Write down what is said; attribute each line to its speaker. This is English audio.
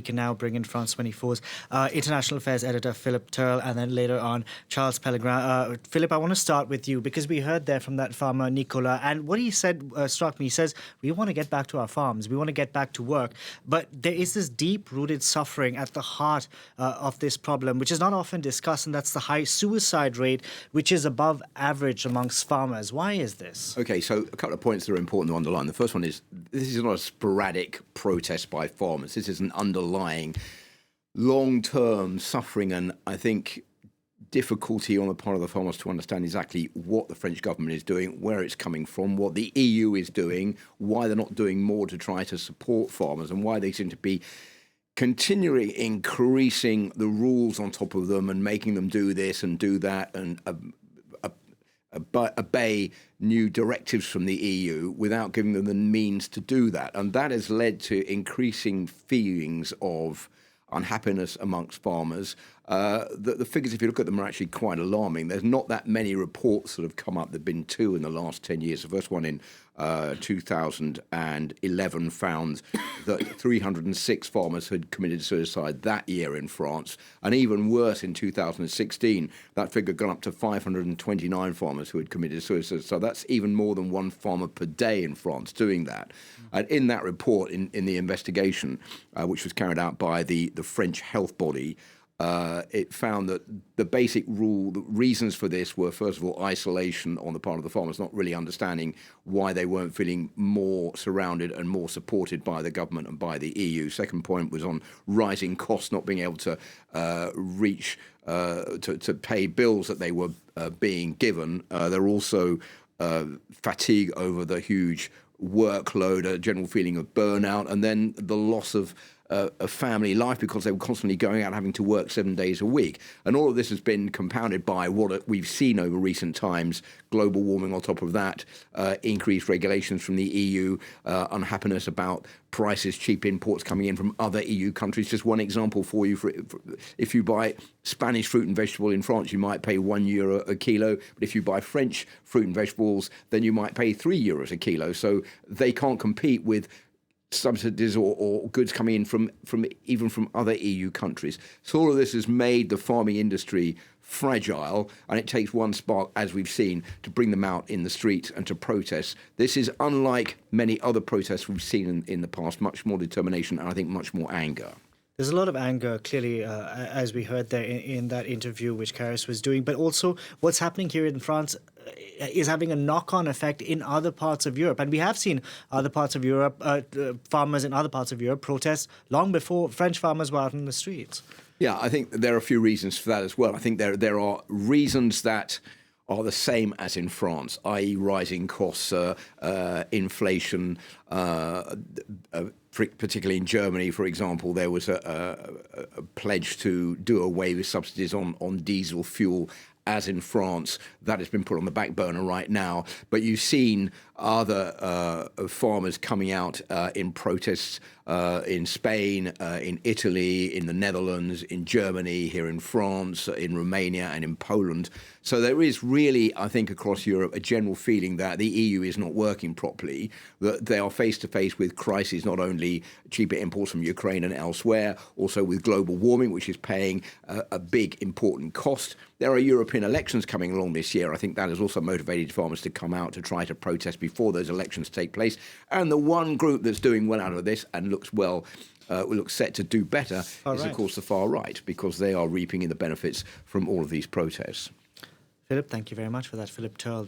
Speaker 1: can now bring in France 24's international affairs editor Philip Turle, and then later on Charles Pellegrin. Philip, I want to start with you because we heard there from that farmer Nicolas, and what he said struck me. He says, we want to get back to our farms, we want to get back to work, but there is this deep-rooted suffering at the heart of this problem, which is not often discussed, and that's the high suicide rate, which is above average amongst farmers. Why is this?
Speaker 2: Okay, so a couple of points that are important to underline. The first one is this is not a sporadic protest by farmers. This is an underlying long-term suffering and, I think, difficulty on the part of the farmers to understand exactly what the French government is doing, where it's coming from, what the EU is doing, why they're not doing more to try to support farmers, and why they seem to be continually increasing the rules on top of them and making them do this and do that and obey new directives from the EU without giving them the means to do that. And that has led to increasing feelings of unhappiness amongst farmers. The figures, if you look at them, are actually quite alarming. There's not that many reports that have come up. There have been two in the last 10 years. The first one in 2011 found that 306 farmers had committed suicide that year in France. And even worse, in 2016, that figure gone up to 529 farmers who had committed suicide. So that's even more than one farmer per day in France doing that. And in that report, in the investigation, which was carried out by the French health body, it found that the basic the reasons for this were, first of all, isolation on the part of the farmers, not really understanding why they weren't feeling more surrounded and more supported by the government and by the EU. Second point was on rising costs, not being able to reach to pay bills that they were being given. They're also fatigue over the huge workload, a general feeling of burnout, and then the loss of family life because they were constantly going out having to work 7 days a week. And all of this has been compounded by what we've seen over recent times, global warming on top of that, increased regulations from the EU, unhappiness about prices, cheap imports coming in from other EU countries. Just one example for you, if you buy Spanish fruit and vegetable in France, you might pay €1 a kilo, but if you buy French fruit and vegetables, then you might pay €3 a kilo. So they can't compete with subsidies or goods coming in from even from other EU countries. So all of this has made the farming industry fragile, and it takes one spark, as we've seen, to bring them out in the streets and to protest. This is unlike many other protests we've seen in the past, much more determination and I think much more anger.
Speaker 1: There's a lot of anger, clearly, as we heard there in that interview which Karis was doing. But also what's happening here in France is having a knock-on effect in other parts of Europe. And we have seen other parts of Europe, farmers in other parts of Europe protest long before French farmers were out in the streets.
Speaker 2: Yeah, I think there are a few reasons for that as well. I think there are reasons that are the same as in France, i.e. rising costs, inflation, particularly in Germany, for example, there was a pledge to do away with subsidies on diesel fuel, as in France. That has been put on the back burner right now. But you've seen other farmers coming out in protests in Spain, in Italy, in the Netherlands, in Germany, here in France, in Romania and in Poland. So there is really, I think, across Europe, a general feeling that the EU is not working properly, that they are face-to-face with crises, not only cheaper imports from Ukraine and elsewhere, also with global warming, which is paying a big, important cost. There are European elections coming along this year. I think that has also motivated farmers to come out to try to protest before those elections take place. And the one group that's doing well out of this and looks set to do better is, of course, the far right, because they are reaping in the benefits from all of these protests.
Speaker 1: Philip, thank you very much for that. Philip Turle there.